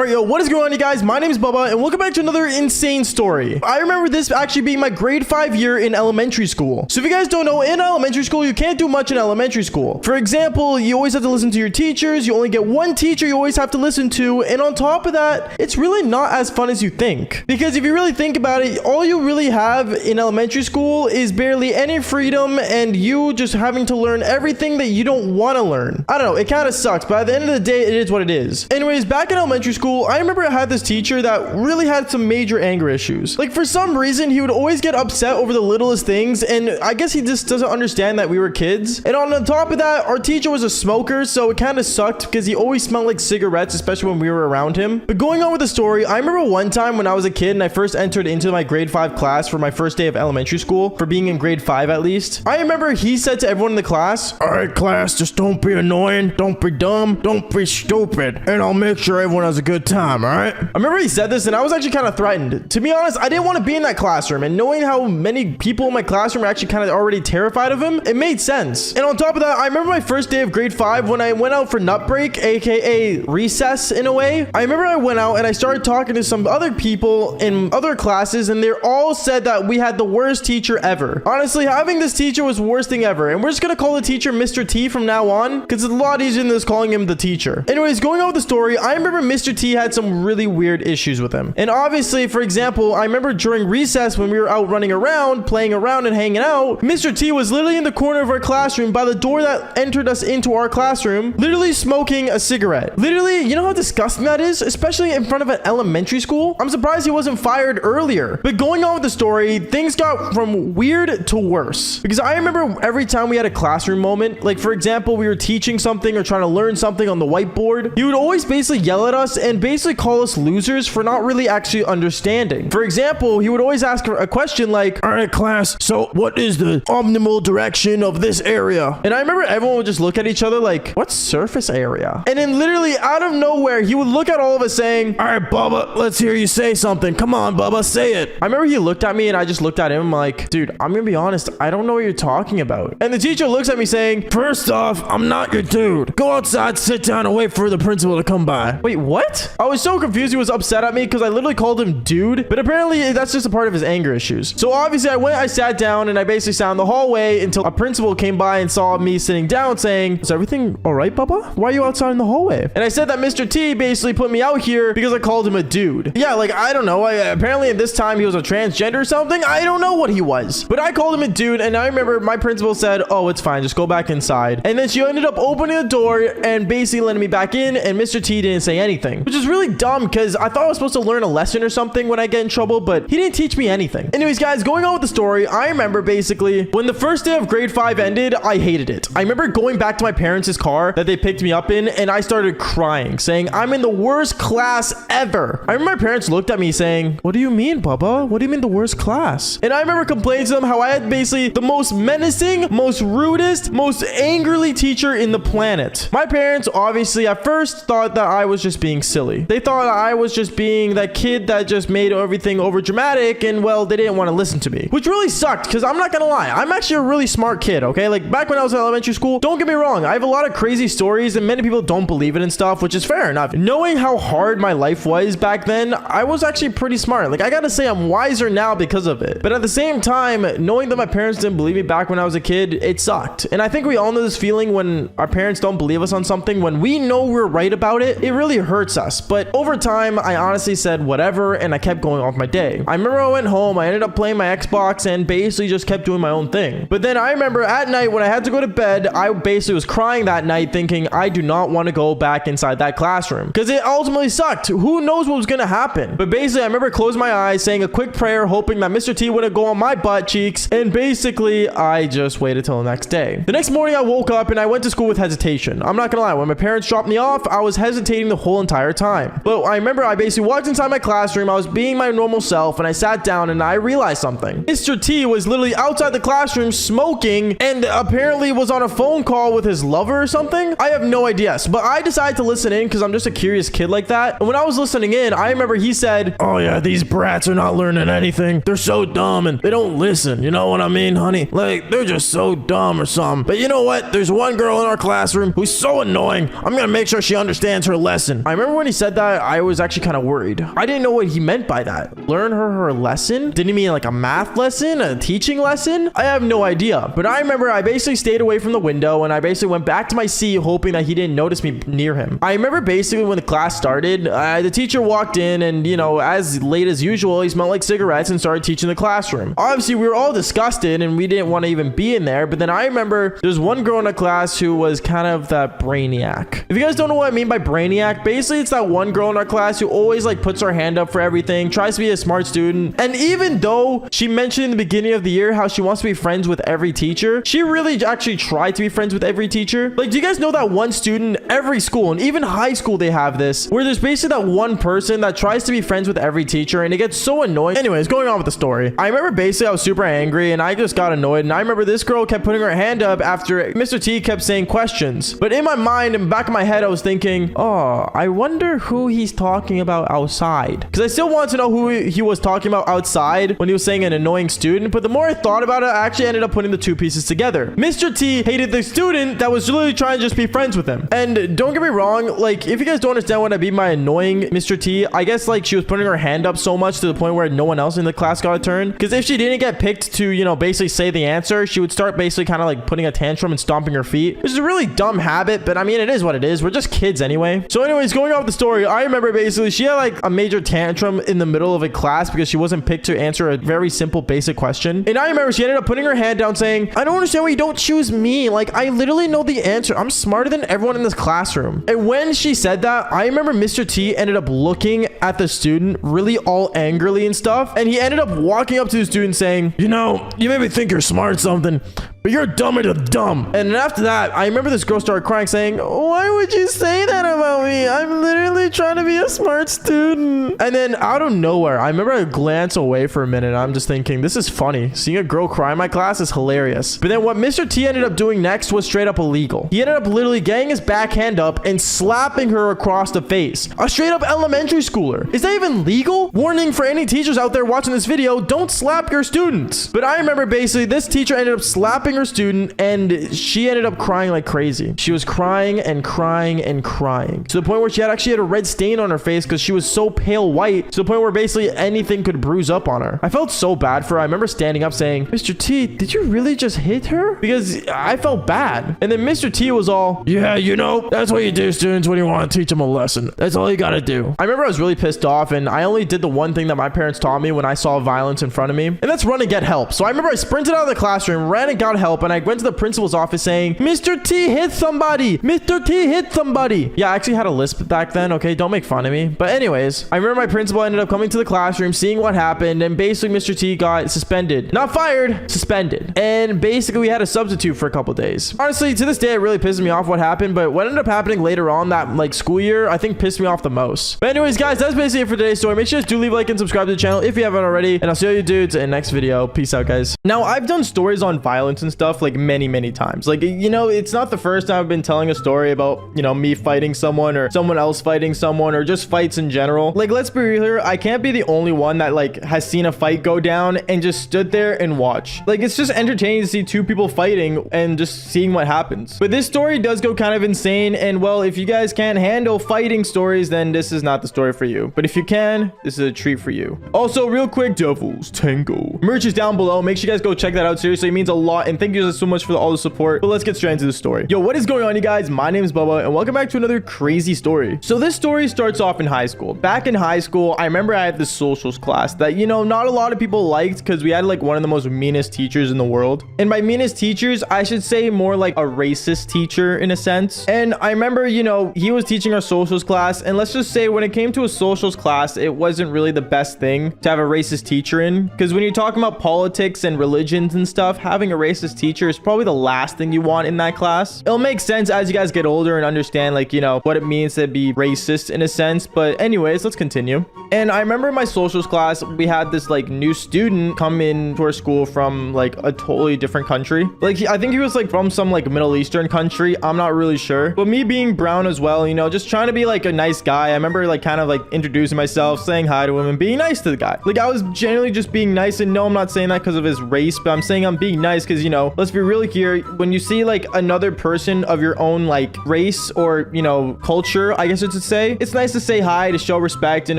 All right, yo, what is going on, you guys? My name is Bubba, and welcome back to another insane story. I remember this actually being my grade 5 year in elementary school. So if you guys don't know, in elementary school, you can't do much in elementary school. For example, you always have to listen to your teachers. You only get one teacher you always have to listen to. And on top of that, it's really not as fun as you think. Because if you really think about it, all you really have in elementary school is barely any freedom and you just having to learn everything that you don't want to learn. I don't know, it kind of sucks, but at the end of the day, it is what it is. Anyways, back in elementary school, I remember I had this teacher that really had some major anger issues. Like, for some reason, he would always get upset over the littlest things, and I guess he just doesn't understand that we were kids. And on the top of that, our teacher was a smoker, so it kind of sucked because he always smelled like cigarettes, especially when we were around him. But going on with the story, I remember one time when I was a kid and I first entered into my grade 5 class for my first day of elementary school, for being in grade 5 at least. I remember he said to everyone in the class, "All right, class, just don't be annoying, don't be dumb, don't be stupid, and I'll make sure everyone has a good time, all right?" I remember he said this and I was actually kind of threatened. To be honest, I didn't want to be in that classroom, and knowing how many people in my classroom are actually kind of already terrified of him, it made sense. And on top of that, I remember my first day of grade 5 when I went out for nut break, aka recess in a way. I remember I went out and I started talking to some other people in other classes, and they all said that we had the worst teacher ever. Honestly, having this teacher was the worst thing ever, and we're just gonna call the teacher Mr. T from now on because it's a lot easier than just calling him the teacher. Anyways, going on with the story, I remember Mr. T had some really weird issues with him. And obviously, for example, I remember during recess when we were out running around, playing around and hanging out, Mr. T was literally in the corner of our classroom by the door that entered us into our classroom, literally smoking a cigarette. Literally, you know how disgusting that is? Especially in front of an elementary school? I'm surprised he wasn't fired earlier. But going on with the story, things got from weird to worse. Because I remember every time we had a classroom moment, like for example, we were teaching something or trying to learn something on the whiteboard, he would always basically yell at us and basically call us losers for not really actually understanding. For example, he would always ask a question like, "All right, class, so what is the optimal direction of this area?" And I remember everyone would just look at each other like, "What surface area?" And then literally out of nowhere, he would look at all of us saying, "All right, Bubba, let's hear you say something. Come on, Bubba, say it." I remember he looked at me and I just looked at him like, "Dude, I'm gonna be honest, I don't know what you're talking about." And the teacher looks at me saying, "First off, I'm not your dude. Go outside, sit down, and wait for the principal to come by." Wait, what? I was so confused. He was upset at me because I literally called him dude, but apparently that's just a part of his anger issues. So obviously I sat down and I basically sat in the hallway until a principal came by and saw me sitting down saying, "Is everything all right, Bubba? Why are you outside in the hallway?" And I said that Mr. T basically put me out here because I called him a dude. Yeah, like, I don't know. Apparently at this time he was a transgender or something. I don't know what he was, but I called him a dude. And I remember my principal said, "Oh, it's fine. Just go back inside." And then she ended up opening the door and basically letting me back in. And Mr. T didn't say anything, which is really dumb because I thought I was supposed to learn a lesson or something when I get in trouble, but he didn't teach me anything. Anyways, guys, going on with the story, I remember basically when the first day of grade 5 ended, I hated it. I remember going back to my parents' car that they picked me up in, and I started crying, saying, "I'm in the worst class ever." I remember my parents looked at me saying, "What do you mean, Bubba? What do you mean the worst class?" And I remember complaining to them how I had basically the most menacing, most rudest, most angrily teacher in the planet. My parents obviously at first thought that I was just being silly. They thought I was just being that kid that just made everything over dramatic, and well, they didn't want to listen to me, which really sucked because I'm not gonna lie, I'm actually a really smart kid, okay? Like back when I was in elementary school, don't get me wrong, I have a lot of crazy stories and many people don't believe it and stuff, which is fair enough. Knowing how hard my life was back then, I was actually pretty smart. Like, I gotta say, I'm wiser now because of it. But at the same time, knowing that my parents didn't believe me back when I was a kid, it sucked. And I think we all know this feeling when our parents don't believe us on something. When we know we're right about it, it really hurts us. But over time, I honestly said whatever, and I kept going off my day. I remember I went home, I ended up playing my Xbox, and basically just kept doing my own thing. But then I remember at night when I had to go to bed, I basically was crying that night thinking I do not want to go back inside that classroom because it ultimately sucked. Who knows what was going to happen? But basically, I remember closing my eyes, saying a quick prayer, hoping that Mr. T wouldn't go on my butt cheeks, and basically, I just waited till the next day. The next morning, I woke up and I went to school with hesitation. I'm not gonna lie, when my parents dropped me off, I was hesitating the whole entire time. But I remember I basically walked inside my classroom, I was being my normal self, and I sat down and I realized something. Mr. T was literally outside the classroom smoking and apparently was on a phone call with his lover or something. I have no idea, but I decided to listen in because I'm just a curious kid like that. And when I was listening in, I remember he said, "Oh yeah, these brats are not learning anything. They're so dumb and they don't listen. You know what I mean, honey? Like, they're just so dumb or something. But you know what? There's one girl in our classroom who's so annoying. I'm gonna make sure she understands her lesson." I remember when he he said that, I was actually kind of worried. I didn't know what he meant by that. Learn her lesson? Did he mean like a math lesson, a teaching lesson? I have no idea. But I remember I basically stayed away from the window and I basically went back to my seat hoping that he didn't notice me near him. I remember basically when the class started, the teacher walked in and, you know, as late as usual, he smelled like cigarettes and started teaching the classroom. Obviously, we were all disgusted and we didn't want to even be in there. But then I remember there's one girl in the class who was kind of that brainiac. If you guys don't know what I mean by brainiac, basically it's that one girl in our class who always like puts her hand up for everything, tries to be a smart student. And even though she mentioned in the beginning of the year how she wants to be friends with every teacher, she really actually tried to be friends with every teacher. Like, do you guys know that one student, every school and even high school, they have this where there's basically that one person that tries to be friends with every teacher and it gets so annoying. Anyways, going on with the story. I remember basically I was super angry and I just got annoyed. And I remember this girl kept putting her hand up after Mr. T kept saying questions. But in my mind, in the back of my head, I was thinking, oh, I wonder who he's talking about outside. Because I still want to know who he was talking about outside when he was saying an annoying student. But the more I thought about it, I actually ended up putting the two pieces together. Mr. T hated the student that was literally trying to just be friends with him. And don't get me wrong, like, if you guys don't understand what I mean by annoying Mr. T, I guess like she was putting her hand up so much to the point where no one else in the class got a turn. Because if she didn't get picked to, you know, basically say the answer, she would start basically kind of like putting a tantrum and stomping her feet, which is a really dumb habit, but I mean, it is what it is. We're just kids anyway. So anyways, going off the story, I remember basically she had like a major tantrum in the middle of a class because she wasn't picked to answer a very simple basic question. And I remember she ended up putting her hand down saying, I don't understand why you don't choose me. Like, I literally know the answer. I'm smarter than everyone in this classroom. And when she said that, I remember Mr. T ended up looking at the student really all angrily and stuff. And he ended up walking up to the student saying, you know, you made me think you're smart or something, but you're dumber than dumb. And then after that, I remember this girl started crying saying, why would you say that about me? I'm literally trying to be a smart student. And then out of nowhere, I remember I glance away for a minute. I'm just thinking, this is funny. Seeing a girl cry in my class is hilarious. But then what Mr. T ended up doing next was straight up illegal. He ended up literally getting his backhand up and slapping her across the face. A straight up elementary schooler. Is that even legal? Warning for any teachers out there watching this video, don't slap your students. But I remember basically this teacher ended up slapping her student and she ended up crying like crazy. She was crying and crying and crying to the point where she actually had a red stain on her face because she was so pale white, to the point where basically anything could bruise up on her. I felt so bad for her. I remember standing up saying, Mr. T, did you really just hit her? Because I felt bad. And then Mr. T was all, yeah, you know, that's what you do, students, when you want to teach them a lesson. That's all you gotta do. I remember I was really pissed off and I only did the one thing that my parents taught me when I saw violence in front of me, and that's run and get help. So I remember I sprinted out of the classroom, ran and got help, and I went to the principal's office saying, Mr. T hit somebody. Mr. T hit somebody. Yeah, I actually had a lisp back then. Okay, don't make fun of me. But anyways, I remember my principal ended up coming to the classroom, seeing what happened, and basically Mr. T got suspended. Not fired, suspended. And basically we had a substitute for a couple days. Honestly, to this day, it really pisses me off what happened, but what ended up happening later on that like school year, I think pissed me off the most. But anyways, guys, that's basically it for today's story. Make sure to leave a like and subscribe to the channel if you haven't already, and I'll see you dudes in the next video. Peace out, guys. Now, I've done stories on violence and stuff like many times. Like, you know, it's not the first time I've been telling a story about, you know, me fighting someone or someone else fighting someone or just fights in general. Like, let's be real here, I can't be the only one that like has seen a fight go down and just stood there and watch. Like, it's just entertaining to see two people fighting and just seeing what happens. But this story does go kind of insane, and well, if you guys can't handle fighting stories, then this is not the story for you. But if you can, this is a treat for you. Also, real quick, Devil's Tango merch is down below. Make sure you guys go check that out. Seriously, it means a lot, and thank you guys so much for all the support. But let's get straight into the story. Yo, what is going on, you guys? My name is Bubba, and welcome back to another crazy story. So this story starts off in high school. Back in high school, I remember I had this socials class that, you know, not a lot of people liked because we had like one of the most meanest teachers in the world. And by meanest teachers, I should say more like a racist teacher in a sense. And I remember, you know, he was teaching our socials class, and let's just say when it came to a socials class, it wasn't really the best thing to have a racist teacher in, because when you're talking about politics and religions and stuff, having a racist teacher is probably the last thing you want in that class. It'll make sense as you guys get older and understand, like, you know, what it means to be racist in a sense. But anyways, let's continue. And I remember in my socials class, we had this like new student come in to our school from like a totally different country. Like, I think he was like from some like Middle Eastern country. I'm not really sure. But me being brown as well, you know, just trying to be like a nice guy. I remember like kind of like introducing myself, saying hi to him and being nice to the guy. Like, I was genuinely just being nice. And no, I'm not saying that because of his race, but I'm saying I'm being nice because, you know, know, let's be real here. When you see like another person of your own like race or, you know, culture, I guess it's to say, it's nice to say hi to show respect and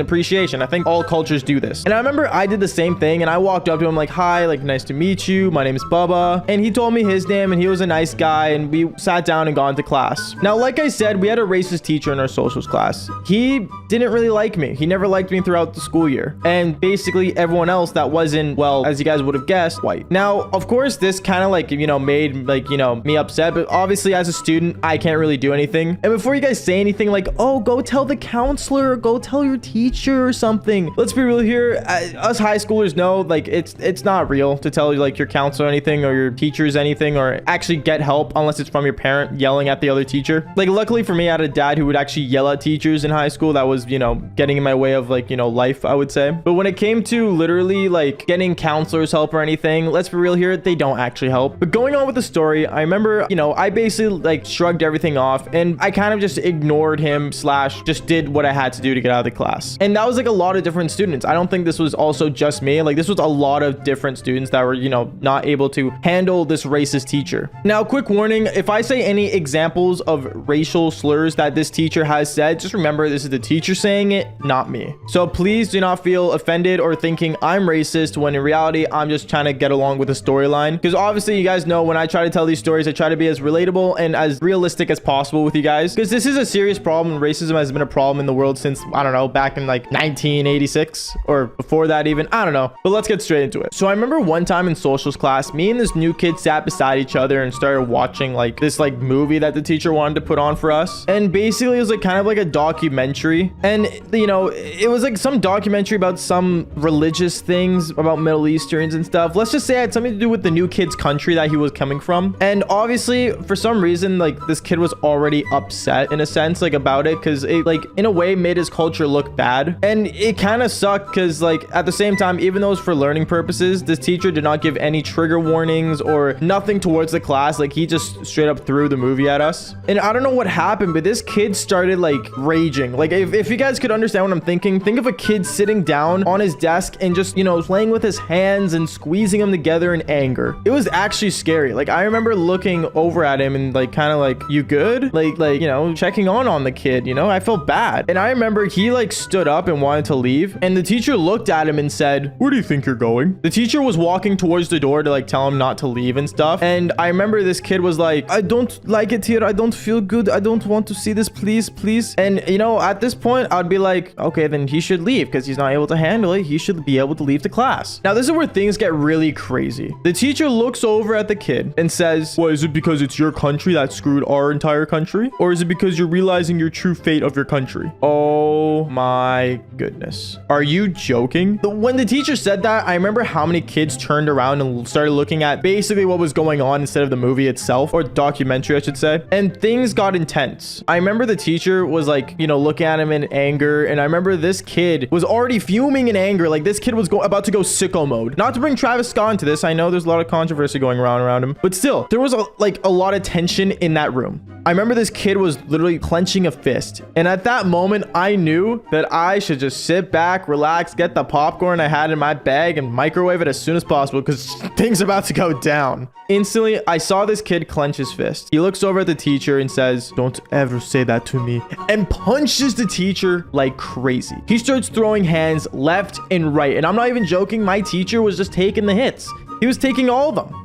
appreciation. I think all cultures do this. And I remember I did the same thing and I walked up to him like, hi, like nice to meet you. My name is Bubba. And he told me his name and he was a nice guy and we sat down and got into class. Now, like I said, we had a racist teacher in our socials class. He didn't really like me. He never liked me throughout the school year. And basically everyone else that wasn't, well, as you guys would have guessed, white. Now, of course, this kind of like, you know, made like, you know, me upset, but obviously as a student, I can't really do anything. And before you guys say anything like, oh, go tell the counselor, go tell your teacher or something. Let's be real here. Us high schoolers know like it's not real to tell like your counselor anything or your teachers anything or actually get help unless it's from your parent yelling at the other teacher. Like luckily for me, I had a dad who would actually yell at teachers in high school. That was, you know, getting in my way of like, you know, life, I would say. But when it came to literally like getting counselors help or anything, let's be real here, they don't actually help. But going on with the story, I remember, you know, I basically like shrugged everything off and I kind of just ignored him / just did what I had to do to get out of the class. And that was like a lot of different students. I don't think this was also just me. Like this was a lot of different students that were, you know, not able to handle this racist teacher. Now, quick warning, if I say any examples of racial slurs that this teacher has said, just remember this is the teacher saying it, not me. So please do not feel offended or thinking I'm racist when in reality, I'm just trying to get along with the storyline. Because obviously you guys know when I try to tell these stories, I try to be as relatable and as realistic as possible with you guys. Because this is a serious problem. Racism has been a problem in the world since, I don't know, back in like 1986 or before that even. I don't know. But let's get straight into it. So I remember one time in socials class, me and this new kid sat beside each other and started watching like this like movie that the teacher wanted to put on for us. And basically it was like kind of like a documentary. And you know, it was like some documentary about some religious things about Middle Easterns and stuff. Let's just say it had something to do with the new kid's country that he was coming from. And obviously for some reason, like this kid was already upset in a sense like about it because it like in a way made his culture look bad. And it kind of sucked because like at the same time, even though it was for learning purposes, this teacher did not give any trigger warnings or nothing towards the class. Like he just straight up threw the movie at us. And I don't know what happened, but this kid started like raging. Like if you guys could understand what I'm thinking, think of a kid sitting down on his desk and just, you know, playing with his hands and squeezing them together in anger. It was actually scary. Like I remember looking over at him and like kind of like, you good? Like, you know, checking on the kid, you know, I felt bad. And I remember he like stood up and wanted to leave. And the teacher looked at him and said, where do you think you're going? The teacher was walking towards the door to like tell him not to leave and stuff. And I remember this kid was like, I don't like it here. I don't feel good. I don't want to see this. Please, please. And you know, at this point, I'd be like, okay, then he should leave because he's not able to handle it. He should be able to leave the class. Now, this is where things get really crazy. The teacher looks over at the kid and says, well, is it because it's your country that screwed our entire country? Or is it because you're realizing your true fate of your country? Oh my goodness. Are you joking? When the teacher said that, I remember how many kids turned around and started looking at basically what was going on instead of the movie itself, or documentary, I should say. And things got intense. I remember the teacher was like, you know, looking at him in anger. And I remember this kid was already fuming in anger. Like this kid was about to go sicko mode. Not to bring Travis Scott into this. I know there's a lot of controversy going around him, but still, there was a lot of tension in that room. I remember this kid was literally clenching a fist. And at that moment, I knew that I should just sit back, relax, get the popcorn I had in my bag and microwave it as soon as possible because things are about to go down. Instantly, I saw this kid clench his fist. He looks over at the teacher and says, don't ever say that to me, and punches the teacher like crazy. He starts throwing hands left and right. And I'm not even joking. My teacher was just taking the hits. He was taking all of them.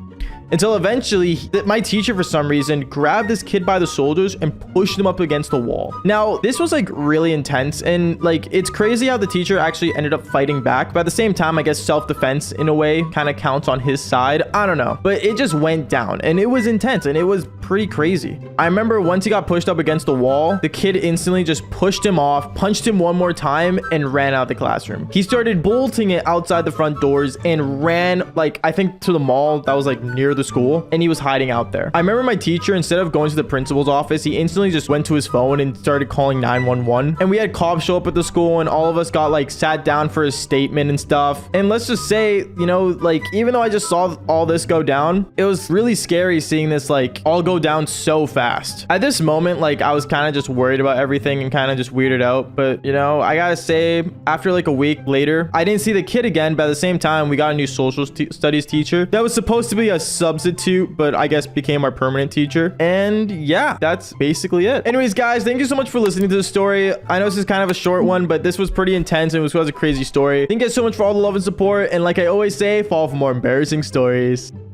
Until eventually, my teacher, for some reason, grabbed this kid by the shoulders and pushed him up against the wall. Now, this was like really intense, and like it's crazy how the teacher actually ended up fighting back. But at the same time, I guess self-defense in a way kind of counts on his side. I don't know, but it just went down, and it was intense, and it was pretty crazy. I remember once he got pushed up against the wall, the kid instantly just pushed him off, punched him one more time, and ran out of the classroom. He started bolting it outside the front doors and ran, like, I think to the mall that was like near the school, and he was hiding out there. I remember my teacher, instead of going to the principal's office, he instantly just went to his phone and started calling 911. And we had cops show up at the school, and all of us got like sat down for a statement and stuff. And let's just say, you know, like even though I just saw all this go down, it was really scary seeing this like all go down so fast. At this moment, like I was kind of just worried about everything and kind of just weirded out. But you know, I gotta say, after like a week later, I didn't see the kid again, but at the same time, we got a new social studies teacher that was supposed to be a substitute, but I guess became our permanent teacher. And yeah, that's basically it. Anyways, guys, thank you so much for listening to this story. I know this is kind of a short one, but this was pretty intense and it was a crazy story. Thank you guys so much for all the love and support. And like I always say, follow for more embarrassing stories.